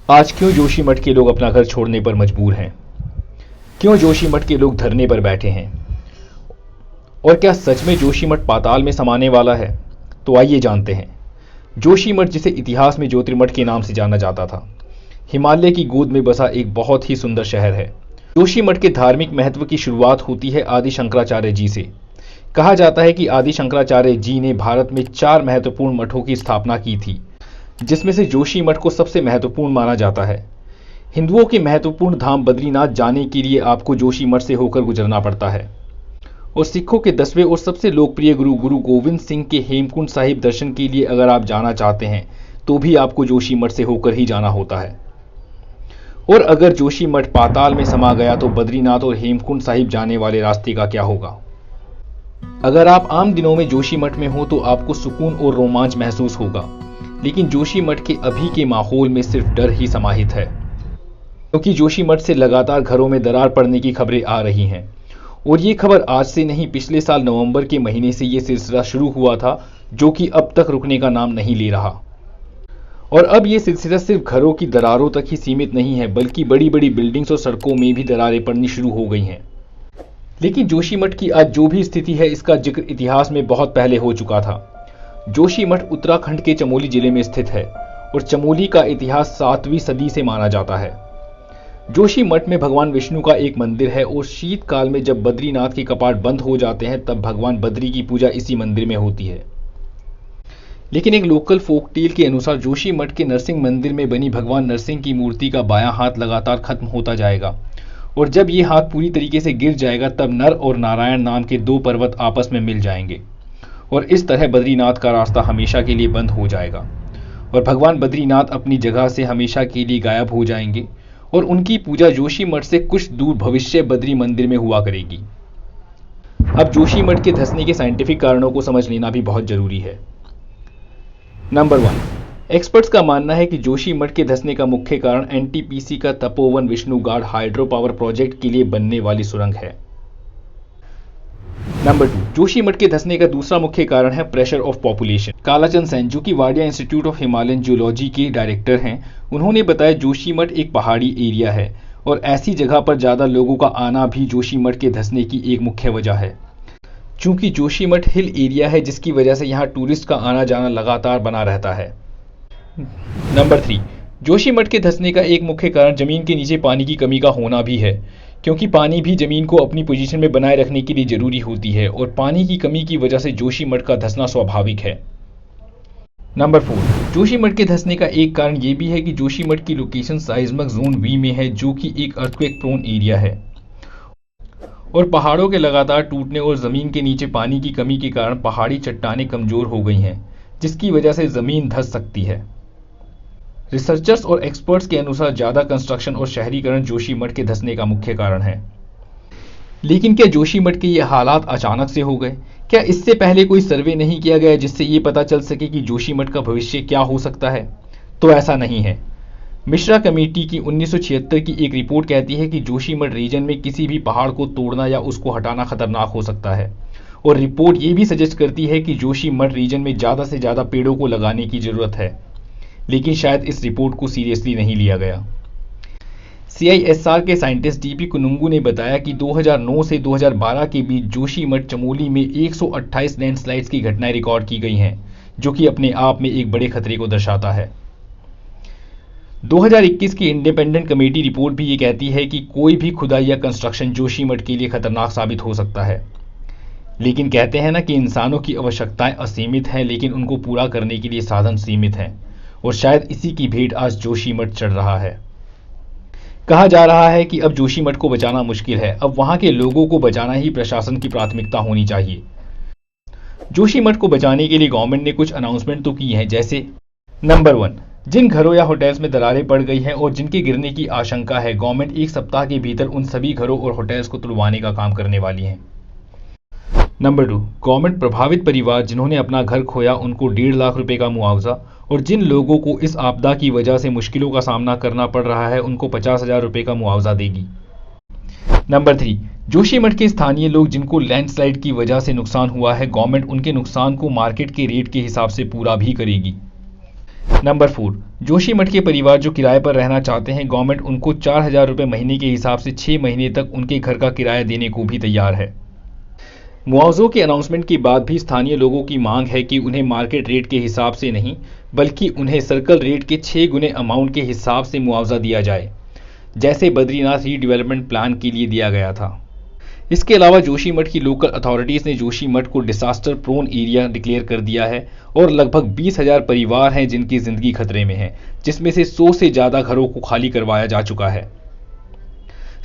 आज क्यों जोशीमठ के लोग अपना घर छोड़ने पर मजबूर हैं? क्यों जोशीमठ के लोग धरने पर बैठे हैं? और क्या सच में जोशीमठ पाताल में समाने वाला है? तो आइए जानते हैं। जोशीमठ, जिसे इतिहास में ज्योतिर्मठ के नाम से जाना जाता था, हिमालय की गोद में बसा एक बहुत ही सुंदर शहर है। जोशीमठ के धार्मिक महत्व की शुरुआत होती है आदि शंकराचार्य जी से। कहा जाता है कि आदि शंकराचार्य जी ने भारत में 4 महत्वपूर्ण मठों की स्थापना की थी, जिसमें से जोशीमठ को सबसे महत्वपूर्ण माना जाता है। हिंदुओं के महत्वपूर्ण धाम बद्रीनाथ जाने के लिए आपको जोशीमठ से होकर गुजरना पड़ता है, और सिखों के 10वें और सबसे लोकप्रिय गुरु गुरु गोविंद सिंह के हेमकुंड साहिब दर्शन के लिए अगर आप जाना चाहते हैं तो भी आपको जोशीमठ से होकर ही जाना होता है। और अगर जोशीमठ पाताल में समा गया तो बद्रीनाथ और हेमकुंड साहिब जाने वाले रास्ते का क्या होगा? अगर आप आम दिनों में जोशीमठ में हो तो आपको सुकून और रोमांच महसूस होगा, लेकिन जोशीमठ के अभी के माहौल में सिर्फ डर ही समाहित है, क्योंकि जोशीमठ से लगातार घरों में दरार पड़ने की खबरें आ रही हैं। और ये खबर आज से नहीं, पिछले साल नवंबर के महीने से ये सिलसिला शुरू हुआ था, जो कि अब तक रुकने का नाम नहीं ले रहा। और अब ये सिलसिला सिर्फ घरों की दरारों तक ही सीमित नहीं है, बल्कि बड़ी बड़ी बिल्डिंग्स और सड़कों में भी दरारें पड़नी शुरू हो गई हैं। लेकिन जोशीमठ की आज जो भी स्थिति है, इसका जिक्र इतिहास में बहुत पहले हो चुका था। जोशीमठ उत्तराखंड के चमोली जिले में स्थित है, और चमोली का इतिहास 7वीं सदी से माना जाता है। जोशीमठ में भगवान विष्णु का एक मंदिर है, और शीतकाल में जब बद्रीनाथ के कपाट बंद हो जाते हैं तब भगवान बद्री की पूजा इसी मंदिर में होती है। लेकिन एक लोकल फोक टेल के अनुसार जोशीमठ के नरसिंह मंदिर में बनी भगवान नरसिंह की मूर्ति का बायां हाथ लगातार खत्म होता जाएगा, और जब ये हाथ पूरी तरीके से गिर जाएगा तब नर और नारायण नाम के 2 पर्वत आपस में मिल जाएंगे, और इस तरह बद्रीनाथ का रास्ता हमेशा के लिए बंद हो जाएगा, और भगवान बद्रीनाथ अपनी जगह से हमेशा के लिए गायब हो जाएंगे, और उनकी पूजा जोशीमठ से कुछ दूर भविष्य बद्री मंदिर में हुआ करेगी। अब जोशीमठ के धंसने के साइंटिफिक कारणों को समझ लेना भी बहुत जरूरी है। नंबर 1, एक्सपर्ट्स का मानना है कि जोशीमठ के धंसने का मुख्य कारण एनटीपीसी का Tapovan Vishnugad hydro power project के लिए बनने वाली सुरंग है। नंबर 2, जोशीमठ के धंसने का दूसरा मुख्य कारण है pressure of population. Kalachand Sen, जो कि Wadia institute of Himalayan geology के डायरेक्टर हैं, उन्होंने बताया जोशीमठ एक पहाड़ी एरिया है, और ऐसी जगह पर ज्यादा लोगों का आना भी जोशीमठ के धंसने की एक मुख्य वजह है। चूंकि जोशीमठ हिल एरिया है, जिसकी वजह से यहाँ टूरिस्ट का आना जाना लगातार बना रहता है। नंबर 3, जोशीमठ के धंसने का एक मुख्य कारण जमीन के नीचे पानी की कमी का होना भी है, क्योंकि पानी भी जमीन को अपनी पोजीशन में बनाए रखने के लिए जरूरी होती है, और पानी की कमी की वजह से जोशीमठ का धंसना स्वाभाविक है। नंबर 4, जोशीमठ के धंसने का एक कारण यह भी है कि जोशीमठ की लोकेशन साइज्मिक जोन बी में है, जो कि एक अर्थक्वेक प्रोन एरिया है, और पहाड़ों के लगातार टूटने और जमीन के नीचे पानी की कमी के कारण पहाड़ी चट्टानें कमजोर हो गई हैं, जिसकी वजह से जमीन धंस सकती है। रिसर्चर्स और एक्सपर्ट्स के अनुसार ज्यादा कंस्ट्रक्शन और शहरीकरण जोशीमठ के धंसने का मुख्य कारण है। लेकिन क्या जोशीमठ के ये हालात अचानक से हो गए? क्या इससे पहले कोई सर्वे नहीं किया गया जिससे ये पता चल सके कि जोशीमठ का भविष्य क्या हो सकता है? तो ऐसा नहीं है। मिश्रा कमेटी की 1976 की एक रिपोर्ट कहती है कि जोशीमठ रीजन में किसी भी पहाड़ को तोड़ना या उसको हटाना खतरनाक हो सकता है, और रिपोर्ट ये भी सजेस्ट करती है कि जोशीमठ रीजन में ज़्यादा से ज़्यादा पेड़ों को लगाने की ज़रूरत है, लेकिन शायद इस रिपोर्ट को सीरियसली नहीं लिया गया। CISR के साइंटिस्ट DP कुनुंगू ने बताया कि 2009 से 2012 के बीच जोशीमठ चमोली में 128 लैंडस्लाइड्स की घटनाएं रिकॉर्ड की गई हैं, जो कि अपने आप में एक बड़े खतरे को दर्शाता है। 2021 की इंडिपेंडेंट कमेटी रिपोर्ट भी ये कहती है कि कोई भी खुदाई या कंस्ट्रक्शन जोशीमठ के लिए खतरनाक साबित हो सकता है। लेकिन कहते हैं ना कि इंसानों की आवश्यकताएं असीमित हैं, लेकिन उनको पूरा करने के लिए साधन सीमित हैं, और शायद इसी की भेंट आज जोशीमठ चढ़ रहा है। कहा जा रहा है कि अब जोशीमठ को बचाना मुश्किल है, अब वहां के लोगों को बचाना ही प्रशासन की प्राथमिकता होनी चाहिए। जोशीमठ को बचाने के लिए गवर्नमेंट ने कुछ अनाउंसमेंट तो की हैं, जैसे नंबर 1, जिन घरों या होटल्स में दरारें पड़ गई हैं और जिनके गिरने की आशंका है, गवर्नमेंट 1 सप्ताह के भीतर उन सभी घरों और होटल्स को तुड़वाने का काम करने वाली है। नंबर 2, गवर्नमेंट प्रभावित परिवार जिन्होंने अपना घर खोया उनको 1.5 लाख रुपए का मुआवजा, और जिन लोगों को इस आपदा की वजह से मुश्किलों का सामना करना पड़ रहा है उनको 50,000 रुपए का मुआवजा देगी। नंबर 3, जोशीमठ के स्थानीय लोग जिनको लैंडस्लाइड की वजह से नुकसान हुआ है, गवर्नमेंट उनके नुकसान को मार्केट के रेट के हिसाब से पूरा भी करेगी। नंबर 4, जोशीमठ के परिवार जो किराए पर रहना चाहते हैं, गवर्नमेंट उनको 4,000 रुपये महीने के हिसाब से 6 महीने तक उनके घर का किराया देने को भी तैयार है। मुआवजों के अनाउंसमेंट के बाद भी स्थानीय लोगों की मांग है कि उन्हें मार्केट रेट के हिसाब से नहीं, बल्कि उन्हें सर्कल रेट के 6 गुने अमाउंट के हिसाब से मुआवजा दिया जाए, जैसे बद्रीनाथ रीडेवलपमेंट प्लान के लिए दिया गया था। इसके अलावा जोशीमठ की लोकल अथॉरिटीज़ ने जोशीमठ को डिसास्टर प्रोन एरिया डिक्लेयर कर दिया है और लगभग 20,000 परिवार हैं जिनकी ज़िंदगी खतरे में है, जिसमें से 100 से ज़्यादा घरों को खाली करवाया जा चुका है।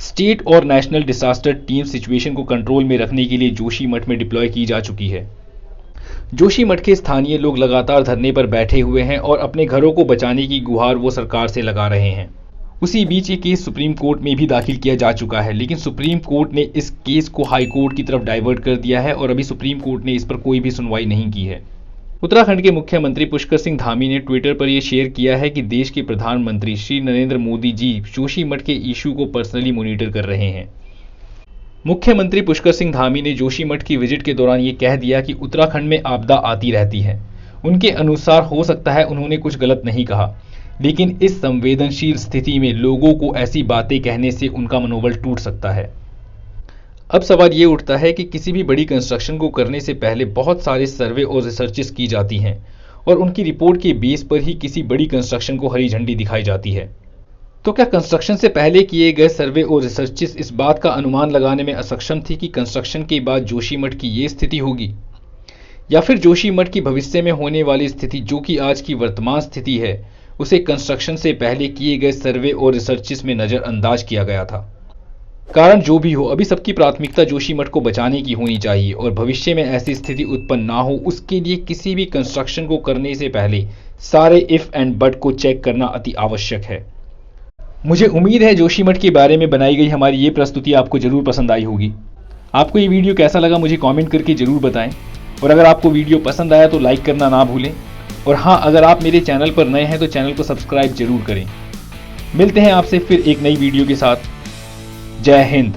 स्टेट और नेशनल डिसास्टर टीम सिचुएशन को कंट्रोल में रखने के लिए जोशीमठ में डिप्लॉय की जा चुकी है। जोशीमठ के स्थानीय लोग लगातार धरने पर बैठे हुए हैं और अपने घरों को बचाने की गुहार वो सरकार से लगा रहे हैं। उसी बीच ये केस सुप्रीम कोर्ट में भी दाखिल किया जा चुका है, लेकिन सुप्रीम कोर्ट ने इस केस को हाई कोर्ट की तरफ डाइवर्ट कर दिया है और अभी सुप्रीम कोर्ट ने इस पर कोई भी सुनवाई नहीं की है। उत्तराखंड के मुख्यमंत्री पुष्कर सिंह धामी ने ट्विटर पर यह शेयर किया है कि देश के प्रधानमंत्री श्री नरेंद्र मोदी जी जोशीमठ के इशू को पर्सनली मॉनिटर कर रहे हैं। मुख्यमंत्री पुष्कर सिंह धामी ने जोशीमठ की विजिट के दौरान ये कह दिया कि उत्तराखंड में आपदा आती रहती है। उनके अनुसार हो सकता है उन्होंने कुछ गलत नहीं कहा, लेकिन इस संवेदनशील स्थिति में लोगों को ऐसी बातें कहने से उनका मनोबल टूट सकता है। अब सवाल ये उठता है कि किसी भी बड़ी कंस्ट्रक्शन को करने से पहले बहुत सारे सर्वे और रिसर्चेस की जाती हैं और उनकी रिपोर्ट के बेस पर ही किसी बड़ी कंस्ट्रक्शन को हरी झंडी दिखाई जाती है। तो क्या कंस्ट्रक्शन से पहले किए गए सर्वे और रिसर्चेस इस बात का अनुमान लगाने में असक्षम थी कि कंस्ट्रक्शन के बाद जोशीमठ की ये स्थिति होगी, या फिर जोशीमठ की भविष्य में होने वाली स्थिति जो कि आज की वर्तमान स्थिति है उसे कंस्ट्रक्शन से पहले किए गए सर्वे और रिसर्चेस में नज़रअंदाज किया गया था। कारण जो भी हो, अभी सबकी प्राथमिकता जोशीमठ को बचाने की होनी चाहिए और भविष्य में ऐसी स्थिति उत्पन्न ना हो उसके लिए किसी भी कंस्ट्रक्शन को करने से पहले सारे इफ एंड बट को चेक करना अति आवश्यक है। मुझे उम्मीद है जोशीमठ के बारे में बनाई गई हमारी ये प्रस्तुति आपको जरूर पसंद आई होगी। आपको ये वीडियो कैसा लगा मुझे कमेंट करके जरूर बताएं और अगर आपको वीडियो पसंद आया तो लाइक करना ना भूलें और हाँ, अगर आप मेरे चैनल पर नए हैं तो चैनल को सब्सक्राइब जरूर करें। मिलते हैं आपसे फिर एक नई वीडियो के साथ। जय हिंद।